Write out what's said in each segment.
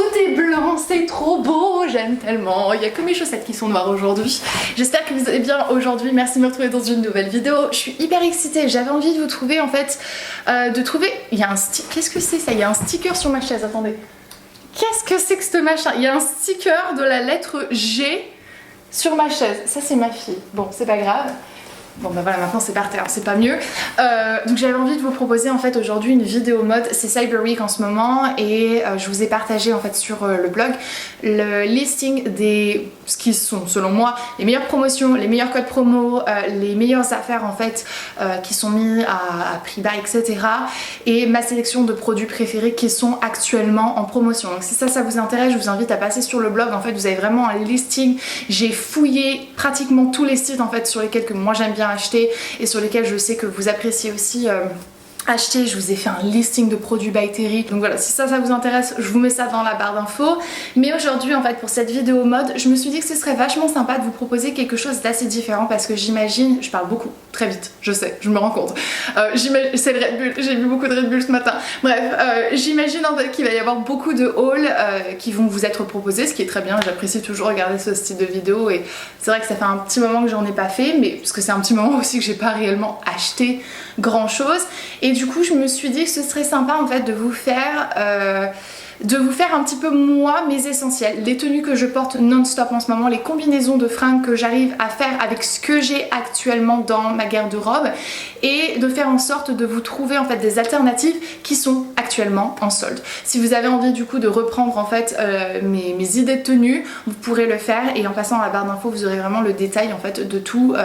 tout est blanc, c'est trop beau, j'aime tellement. Il y a que mes chaussettes qui sont noires aujourd'hui. J'espère que vous allez bien aujourd'hui, merci de me retrouver dans une nouvelle vidéo. Je suis hyper excitée, j'avais envie de vous trouver en fait, il y a un sticker, qu'est-ce que c'est ça? Il y a un sticker sur ma chaise, attendez. Qu'est-ce que c'est que ce machin? Il y a un sticker de la lettre G sur ma chaise, ça c'est ma fille. Bon, c'est pas grave. Bon bah voilà, maintenant c'est par terre, c'est pas mieux. Donc j'avais envie de vous proposer en fait aujourd'hui une vidéo mode, c'est Cyber Week en ce moment et je vous ai partagé en fait sur le blog le listing des ce qui sont selon moi les meilleures promotions, les meilleurs codes promo, les meilleures affaires en fait qui sont mis à prix bas, etc. Et ma sélection de produits préférés qui sont actuellement en promotion. Donc si ça vous intéresse, je vous invite à passer sur le blog. En fait vous avez vraiment un listing, j'ai fouillé pratiquement tous les sites en fait sur lesquels que moi j'aime bien acheter et sur lesquels je sais que vous appréciez aussi acheter. Je vous ai fait un listing de produits by Terry, donc voilà, si ça vous intéresse, je vous mets ça dans la barre d'infos. Mais aujourd'hui en fait pour cette vidéo mode, je me suis dit que ce serait vachement sympa de vous proposer quelque chose d'assez différent parce que j'imagine, je parle beaucoup, très vite, je sais, je me rends compte, c'est le Red Bull, j'ai bu beaucoup de Red Bull ce matin, bref, j'imagine en fait qu'il va y avoir beaucoup de hauls qui vont vous être proposés, ce qui est très bien, j'apprécie toujours regarder ce style de vidéo et c'est vrai que ça fait un petit moment que j'en ai pas fait, mais parce que c'est un petit moment aussi que j'ai pas réellement acheté grand chose. Et du coup je me suis dit que ce serait sympa en fait de vous faire un petit peu moi mes essentiels, les tenues que je porte non-stop en ce moment, les combinaisons de fringues que j'arrive à faire avec ce que j'ai actuellement dans ma garde-robe et de faire en sorte de vous trouver en fait des alternatives qui sont actuellement en solde. Si vous avez envie du coup de reprendre en fait mes idées de tenues, vous pourrez le faire et en passant à la barre d'infos vous aurez vraiment le détail en fait de tout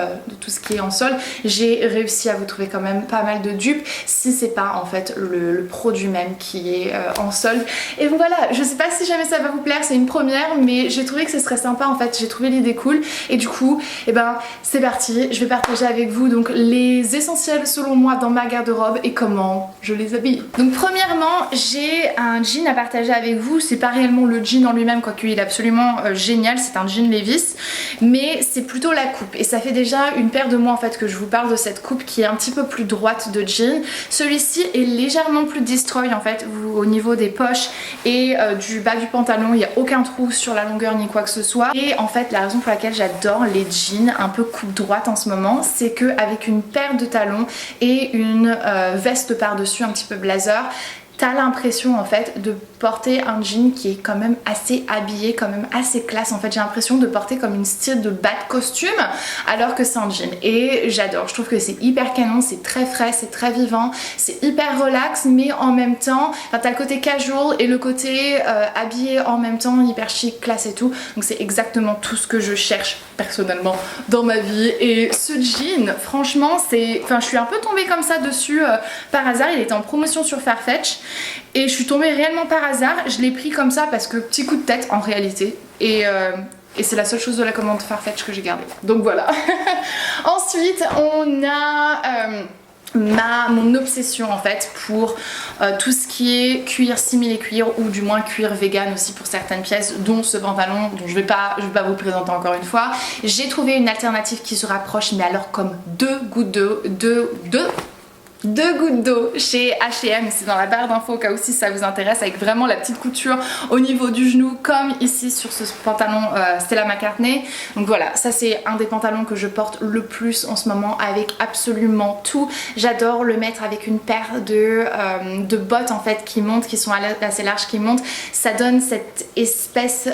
ce qui est en solde. J'ai réussi à vous trouver quand même pas mal de dupes si c'est pas en fait le produit même qui est en solde. Et donc voilà, je sais pas si jamais ça va vous plaire, c'est une première, mais j'ai trouvé que ce serait sympa en fait, j'ai trouvé l'idée cool et du coup, et ben c'est parti, je vais partager avec vous donc les essentiels selon moi dans ma garde-robe et comment je les habille. Donc premièrement, j'ai un jean à partager avec vous, c'est pas réellement le jean en lui-même, quoique il est absolument génial, c'est un jean Levi's, mais c'est plutôt la coupe et ça fait déjà une paire de mois en fait que je vous parle de cette coupe qui est un petit peu plus droite de jean. Celui-ci est légèrement plus destroy en fait, au niveau des poches et du bas du pantalon, il n'y a aucun trou sur la longueur ni quoi que ce soit. Et en fait la raison pour laquelle j'adore les jeans un peu coupe droite en ce moment, c'est que avec une paire de talons et une veste par dessus un petit peu blazer, t'as l'impression en fait de porter un jean qui est quand même assez habillé, quand même assez classe. En fait j'ai l'impression de porter comme une style de bas de costume alors que c'est un jean et j'adore. Je trouve que c'est hyper canon, c'est très frais, c'est très vivant, c'est hyper relax mais en même temps t'as le côté casual et le côté habillé en même temps, hyper chic, classe et tout. Donc c'est exactement tout ce que je cherche personnellement dans ma vie et ce jean franchement c'est... Enfin je suis un peu tombée comme ça dessus par hasard, il était en promotion sur Farfetch et je suis tombée réellement par hasard, je l'ai pris comme ça parce que petit coup de tête en réalité et c'est la seule chose de la commande Farfetch que j'ai gardée. Donc voilà. Ensuite on a mon obsession en fait pour tout ce qui est cuir simili-cuir ou du moins cuir vegan aussi pour certaines pièces, dont ce pantalon dont je vais pas vous présenter encore une fois. J'ai trouvé une alternative qui se rapproche mais alors comme deux gouttes d'eau chez H&M, c'est dans la barre d'infos au cas où si ça vous intéresse, avec vraiment la petite couture au niveau du genou comme ici sur ce pantalon Stella McCartney. Donc voilà, ça c'est un des pantalons que je porte le plus en ce moment avec absolument tout. J'adore le mettre avec une paire de bottes en fait qui montent, qui sont assez larges, qui montent. Ça donne cette espèce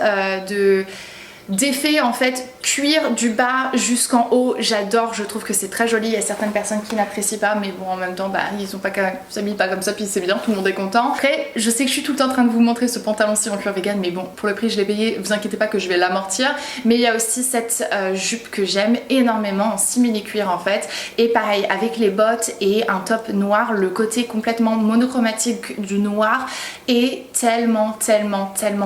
d'effet en fait cuir du bas jusqu'en haut. J'adore, je trouve que c'est très joli. Il y a certaines personnes qui n'apprécient pas mais bon en même temps bah ils s'habillent pas comme ça puis c'est bien, tout le monde est content. Après je sais que je suis tout le temps en train de vous montrer ce pantalon-ci en cuir vegan mais bon pour le prix je l'ai payé, vous inquiétez pas que je vais l'amortir. Mais il y a aussi cette jupe que j'aime énormément en simili cuir en fait et pareil avec les bottes et un top noir, le côté complètement monochromatique du noir est tellement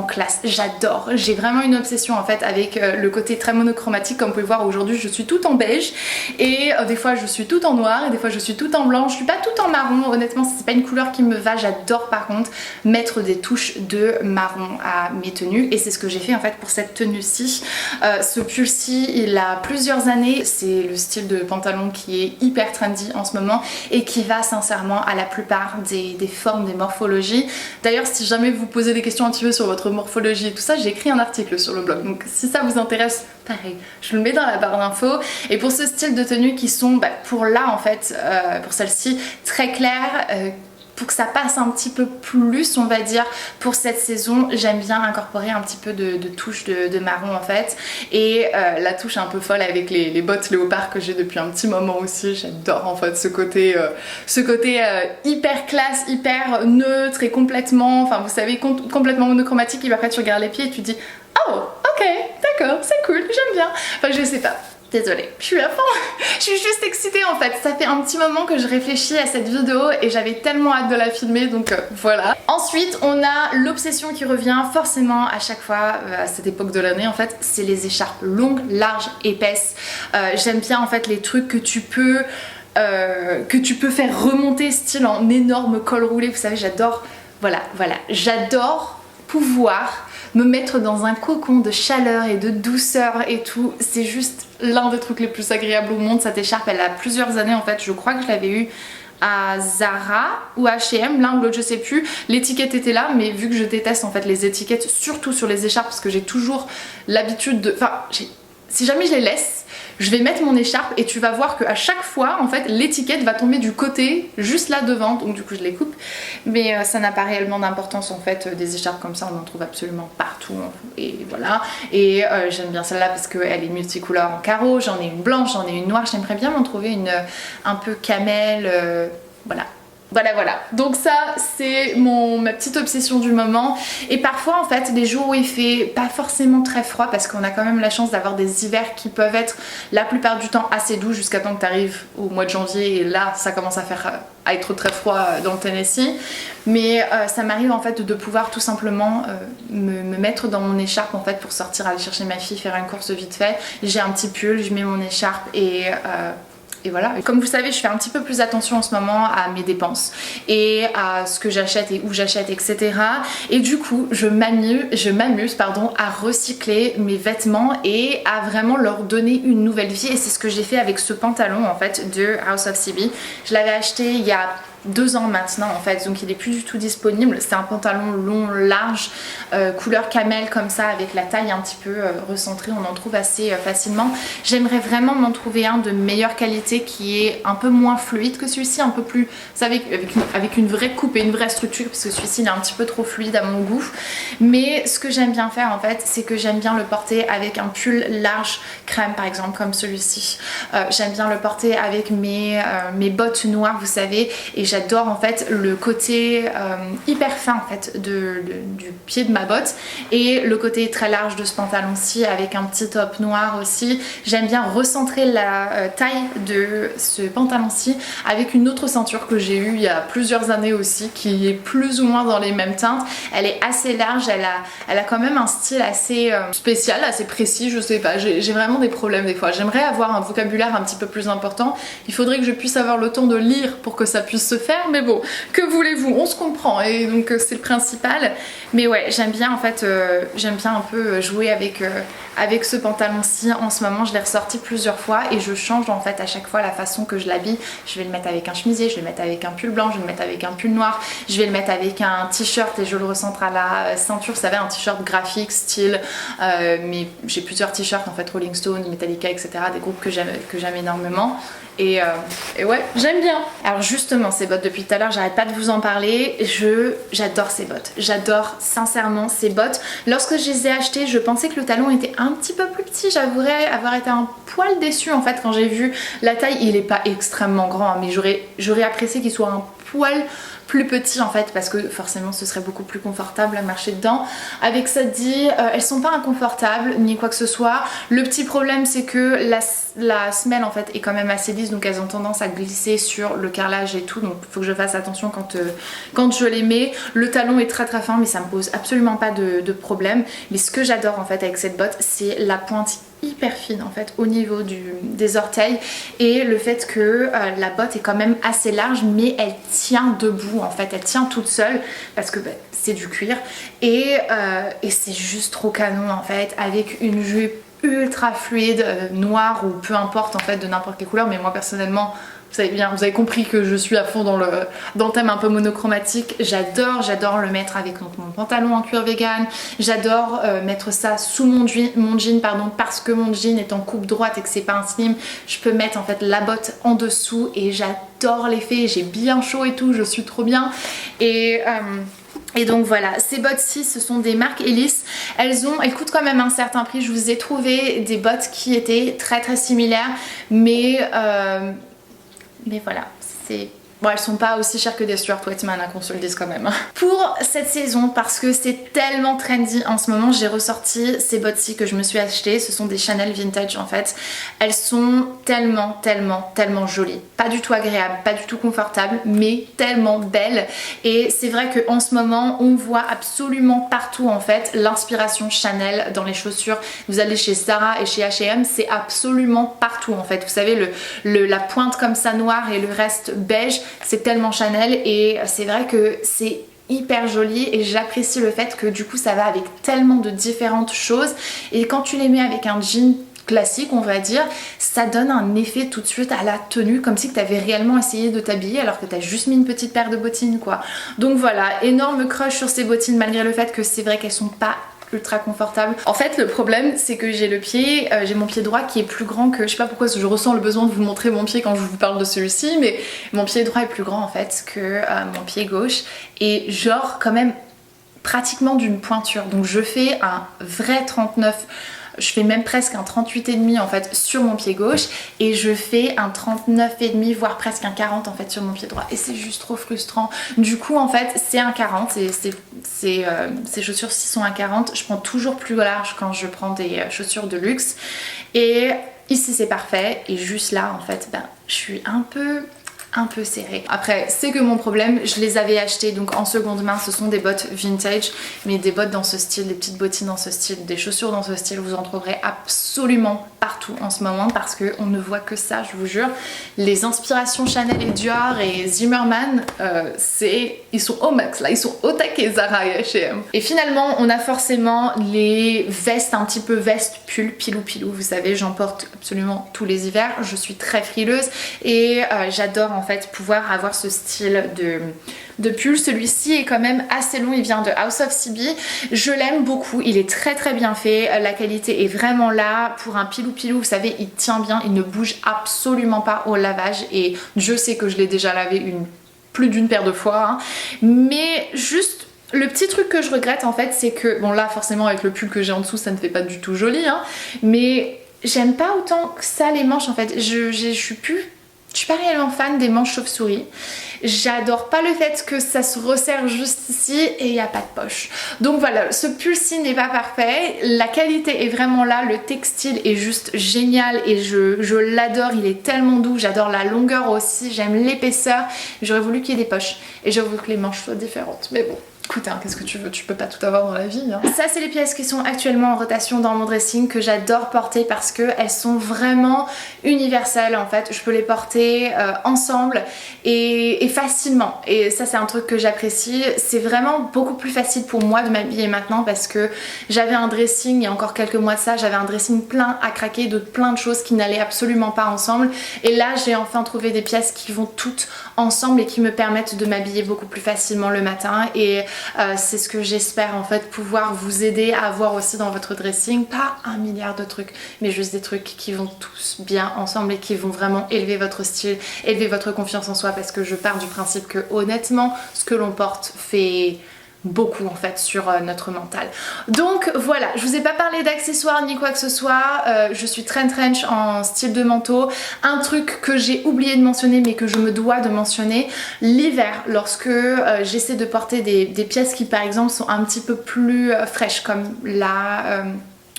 classe. J'adore, j'ai vraiment une obsession en fait avec avec le côté très monochromatique. Comme vous pouvez voir aujourd'hui je suis toute en beige et des fois je suis toute en noir et des fois je suis toute en blanc. Je suis pas toute en marron, honnêtement c'est pas une couleur qui me va. J'adore par contre mettre des touches de marron à mes tenues et c'est ce que j'ai fait en fait pour cette tenue-ci. Ce pull-ci il a plusieurs années, c'est le style de pantalon qui est hyper trendy en ce moment et qui va sincèrement à la plupart des formes, des morphologies. D'ailleurs si jamais vous posez des questions un petit peu sur votre morphologie et tout ça, j'ai écrit un article sur le blog, donc si ça vous intéresse, pareil, je le mets dans la barre d'infos. Et pour ce style de tenue qui sont pour là en fait, pour celle-ci, très claires, pour que ça passe un petit peu plus on va dire pour cette saison, j'aime bien incorporer un petit peu de touche de marron en fait et la touche un peu folle avec les bottes léopard que j'ai depuis un petit moment aussi. J'adore en fait ce côté hyper classe, hyper neutre et complètement, enfin vous savez, complètement monochromatique et puis après tu regardes les pieds et tu dis oh ok d'accord c'est cool, j'aime bien, enfin je sais pas. Désolée, je suis à fond, je suis juste excitée en fait, ça fait un petit moment que je réfléchis à cette vidéo et j'avais tellement hâte de la filmer donc voilà. Ensuite on a l'obsession qui revient forcément à chaque fois à cette époque de l'année en fait, c'est les écharpes longues, larges, épaisses. J'aime bien en fait les trucs que tu peux faire remonter style en énorme col roulé, vous savez j'adore, voilà, j'adore pouvoir me mettre dans un cocon de chaleur et de douceur et tout, c'est juste l'un des trucs les plus agréables au monde. Cette écharpe elle a plusieurs années en fait, je crois que je l'avais eu à Zara ou H&M, l'un ou l'autre je sais plus, l'étiquette était là mais vu que je déteste en fait les étiquettes, surtout sur les écharpes parce que j'ai toujours l'habitude de, enfin si jamais je les laisse, je vais mettre mon écharpe et tu vas voir qu'à chaque fois en fait l'étiquette va tomber du côté juste là devant, donc du coup je les coupe mais ça n'a pas réellement d'importance en fait. Des écharpes comme ça on en trouve absolument partout et voilà. Et j'aime bien celle-là parce qu'elle est multicouleur en carreau, j'en ai une blanche, j'en ai une noire, j'aimerais bien m'en trouver une un peu camel, voilà. Voilà, donc ça c'est ma petite obsession du moment. Et parfois en fait les jours où il fait pas forcément très froid, parce qu'on a quand même la chance d'avoir des hivers qui peuvent être la plupart du temps assez doux jusqu'à temps que tu arrives au mois de janvier et là ça commence à être très froid dans le Tennessee, mais ça m'arrive en fait de pouvoir tout simplement me mettre dans mon écharpe en fait pour sortir aller chercher ma fille, faire une course vite fait. J'ai un petit pull, je mets mon écharpe et voilà. Comme vous savez je fais un petit peu plus attention en ce moment à mes dépenses et à ce que j'achète et où j'achète etc. Et du coup je m'amuse à recycler mes vêtements et à vraiment leur donner une nouvelle vie. Et c'est ce que j'ai fait avec ce pantalon en fait de House of CB. Je l'avais acheté il y a 2 ans maintenant en fait, donc il est plus du tout disponible. C'est un pantalon long, large, couleur camel comme ça, avec la taille un petit peu recentrée, on en trouve assez facilement. J'aimerais vraiment m'en trouver un de meilleure qualité qui est un peu moins fluide que celui-ci, un peu plus, vous savez, avec une vraie coupe et une vraie structure, parce que celui-ci il est un petit peu trop fluide à mon goût. Mais ce que j'aime bien faire en fait, c'est que j'aime bien le porter avec un pull large crème par exemple, comme celui-ci. J'aime bien le porter avec mes bottes noires, vous savez, et j'adore en fait le côté hyper fin en fait du pied de ma botte et le côté très large de ce pantalon-ci avec un petit top noir aussi. J'aime bien recentrer la taille de ce pantalon-ci avec une autre ceinture que j'ai eue il y a plusieurs années aussi, qui est plus ou moins dans les mêmes teintes. Elle est assez large, elle a quand même un style assez spécial, assez précis, je sais pas, j'ai vraiment des problèmes des fois. J'aimerais avoir un vocabulaire un petit peu plus important, il faudrait que je puisse avoir le temps de lire pour que ça puisse se faire, mais bon, que voulez-vous, on se comprend et donc c'est le principal. Mais ouais, j'aime bien en fait, j'aime bien un peu jouer avec ce pantalon-ci. En ce moment je l'ai ressorti plusieurs fois et je change en fait à chaque fois la façon que je l'habille. Je vais le mettre avec un chemisier, je vais le mettre avec un pull blanc, je vais le mettre avec un pull noir, je vais le mettre avec un t-shirt et je le recentre à la ceinture, vous savez, un t-shirt graphique style, mais j'ai plusieurs t-shirts en fait, Rolling Stone, Metallica etc, des groupes que j'aime énormément. Et ouais, j'aime bien. Alors justement ces bottes, depuis tout à l'heure j'arrête pas de vous en parler, j'adore ces bottes, j'adore sincèrement ces bottes. Lorsque je les ai achetées je pensais que le talon était un petit peu plus petit, j'avouerais avoir été un poil déçue en fait quand j'ai vu la taille. Il est pas extrêmement grand hein, mais j'aurais apprécié qu'il soit un poil plus petit en fait parce que forcément ce serait beaucoup plus confortable à marcher dedans. Avec ça dit, elles sont pas inconfortables ni quoi que ce soit. Le petit problème c'est que la semelle en fait est quand même assez lisse, donc elles ont tendance à glisser sur le carrelage et tout, donc il faut que je fasse attention quand je les mets. Le talon est très très fin mais ça me pose absolument pas de problème. Mais ce que j'adore en fait avec cette botte, c'est la pointe hyper fine en fait au niveau des orteils et le fait que la botte est quand même assez large mais elle tient debout en fait, elle tient toute seule parce que c'est du cuir et c'est juste trop canon en fait, avec une jupe ultra fluide, noire ou peu importe en fait de n'importe quelle couleur, mais moi personnellement vous avez compris que je suis à fond dans le thème un peu monochromatique. J'adore le mettre avec mon pantalon en cuir vegan. J'adore mettre ça sous mon jean pardon, parce que mon jean est en coupe droite et que c'est pas un slim. Je peux mettre en fait la botte en dessous et j'adore l'effet. J'ai bien chaud et tout, je suis trop bien. Et donc voilà, ces bottes-ci, ce sont des marques Ellis. Elles coûtent quand même un certain prix. Je vous ai trouvé des bottes qui étaient très très similaires, mais voilà, bon, elles sont pas aussi chères que des Stuart Weitzman, qu'on se le dise quand même. Pour cette saison, parce que c'est tellement trendy en ce moment, j'ai ressorti ces bottes-ci que je me suis achetées. Ce sont des Chanel Vintage en fait. Elles sont tellement jolies. Pas du tout agréables, pas du tout confortables, mais tellement belles. Et c'est vrai qu'en ce moment, on voit absolument partout en fait l'inspiration Chanel dans les chaussures. Vous allez chez Zara et chez H&M, c'est absolument partout en fait. Vous savez, la pointe comme ça noire et le reste beige, c'est tellement Chanel et c'est vrai que c'est hyper joli et j'apprécie le fait que du coup ça va avec tellement de différentes choses et quand tu les mets avec un jean classique on va dire, ça donne un effet tout de suite à la tenue comme si tu avais réellement essayé de t'habiller alors que tu as juste mis une petite paire de bottines quoi. Donc voilà, énorme crush sur ces bottines malgré le fait que c'est vrai qu'elles sont pas ultra confortable. En fait le problème c'est que j'ai mon pied droit qui est plus grand que, je sais pas pourquoi je ressens le besoin de vous montrer mon pied quand je vous parle de celui-ci, mais mon pied droit est plus grand en fait que mon pied gauche et genre quand même pratiquement d'une pointure, donc je fais un vrai 39, je fais même presque un 38,5 en fait sur mon pied gauche et je fais un 39,5 voire presque un 40 en fait sur mon pied droit et c'est juste trop frustrant. Du coup en fait c'est un 40 et ces chaussures-ci sont un 40. Je prends toujours plus large quand je prends des chaussures de luxe et ici c'est parfait et juste là en fait je suis un peu serré. Après c'est que mon problème, je les avais achetées donc en seconde main, ce sont des bottes vintage mais des bottes dans ce style, des petites bottines dans ce style, des chaussures dans ce style, vous en trouverez absolument partout en ce moment parce qu'on ne voit que ça, je vous jure. Les inspirations Chanel et Dior et Zimmermann, ils sont au max là, ils sont au taquet Zara et H&M. Et finalement on a forcément les vestes, un petit peu vestes pull pilou, vous savez j'en porte absolument tous les hivers, je suis très frileuse et j'adore en fait pouvoir avoir ce style de pull. Celui-ci est quand même assez long, il vient de House of CB, je l'aime beaucoup, il est très bien fait, la qualité est vraiment là. Pour un pilou, vous savez il tient bien, il ne bouge absolument pas au lavage et Dieu sait que je l'ai déjà lavé plus d'une paire de fois hein. Mais juste le petit truc que je regrette en fait c'est que, bon là forcément avec le pull que j'ai en dessous ça ne fait pas du tout joli hein, mais j'aime pas autant que ça les manches en fait, je suis pas réellement fan des manches chauve-souris. J'adore pas le fait que ça se resserre juste ici et il n'y a pas de poche. Donc voilà, ce pull-ci n'est pas parfait. La qualité est vraiment là, le textile est juste génial et je l'adore, il est tellement doux. J'adore la longueur aussi, j'aime l'épaisseur. J'aurais voulu qu'il y ait des poches et j'aurais voulu que les manches soient différentes. Mais bon. Écoute, hein, qu'est-ce que tu veux, tu peux pas tout avoir dans la vie hein. Ça c'est les pièces qui sont actuellement en rotation dans mon dressing que j'adore porter parce qu'elles sont vraiment universelles en fait. Je peux les porter ensemble et facilement et ça c'est un truc que j'apprécie. C'est vraiment beaucoup plus facile pour moi de m'habiller maintenant parce que j'avais un dressing, il y a encore quelques mois de ça, j'avais un dressing plein à craquer de plein de choses qui n'allaient absolument pas ensemble et là j'ai enfin trouvé des pièces qui vont toutes ensemble et qui me permettent de m'habiller beaucoup plus facilement le matin et c'est ce que j'espère en fait pouvoir vous aider à avoir aussi dans votre dressing. Pas un milliard de trucs mais juste des trucs qui vont tous bien ensemble et qui vont vraiment élever votre style, élever votre confiance en soi parce que je pars du principe que honnêtement ce que l'on porte fait beaucoup en fait sur notre mental. Donc voilà, je vous ai pas parlé d'accessoires ni quoi que ce soit, je suis trench en style de manteau. Un truc que j'ai oublié de mentionner mais que je me dois de mentionner, l'hiver lorsque j'essaie de porter des pièces qui par exemple sont un petit peu plus fraîches comme la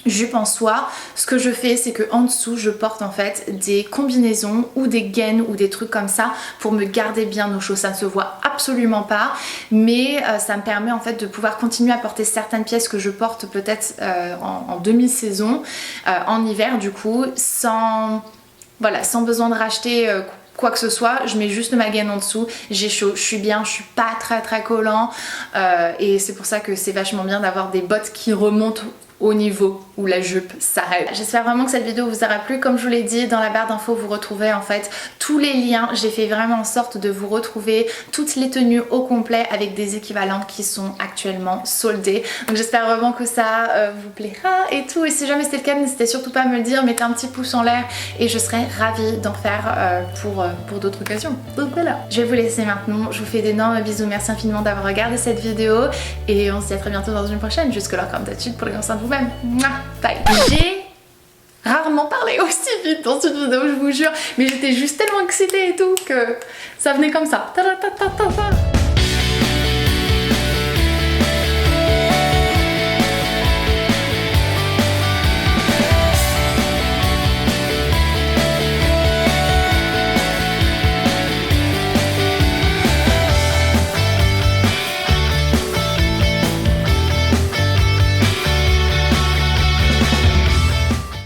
jupe en soie, ce que je fais c'est que en dessous je porte en fait des combinaisons ou des gaines ou des trucs comme ça pour me garder bien au chaud. Ça ne se voit absolument pas mais ça me permet en fait de pouvoir continuer à porter certaines pièces que je porte peut-être en demi-saison en hiver du coup sans besoin de racheter quoi que ce soit. Je mets juste ma gaine en dessous, j'ai chaud, je suis bien, je suis pas très collant et c'est pour ça que c'est vachement bien d'avoir des bottes qui remontent au niveau où la jupe s'arrête. J'espère vraiment que cette vidéo vous aura plu. Comme je vous l'ai dit, dans la barre d'infos vous retrouvez en fait tous les liens. J'ai fait vraiment en sorte de vous retrouver toutes les tenues au complet avec des équivalents qui sont actuellement soldés. Donc j'espère vraiment que ça vous plaira et tout. Et si jamais c'était le cas, n'hésitez surtout pas à me le dire, mettez un petit pouce en l'air et je serais ravie d'en faire pour d'autres occasions. Donc voilà. Je vais vous laisser maintenant. Je vous fais d'énormes bisous. Merci infiniment d'avoir regardé cette vidéo et on se dit à très bientôt dans une prochaine. Jusque là, comme d'habitude, prenez soin de vous-même. Bye. J'ai rarement parlé aussi vite dans une vidéo, je vous jure, mais j'étais juste tellement excitée et tout que ça venait comme ça. Ta -ta -ta -ta -ta.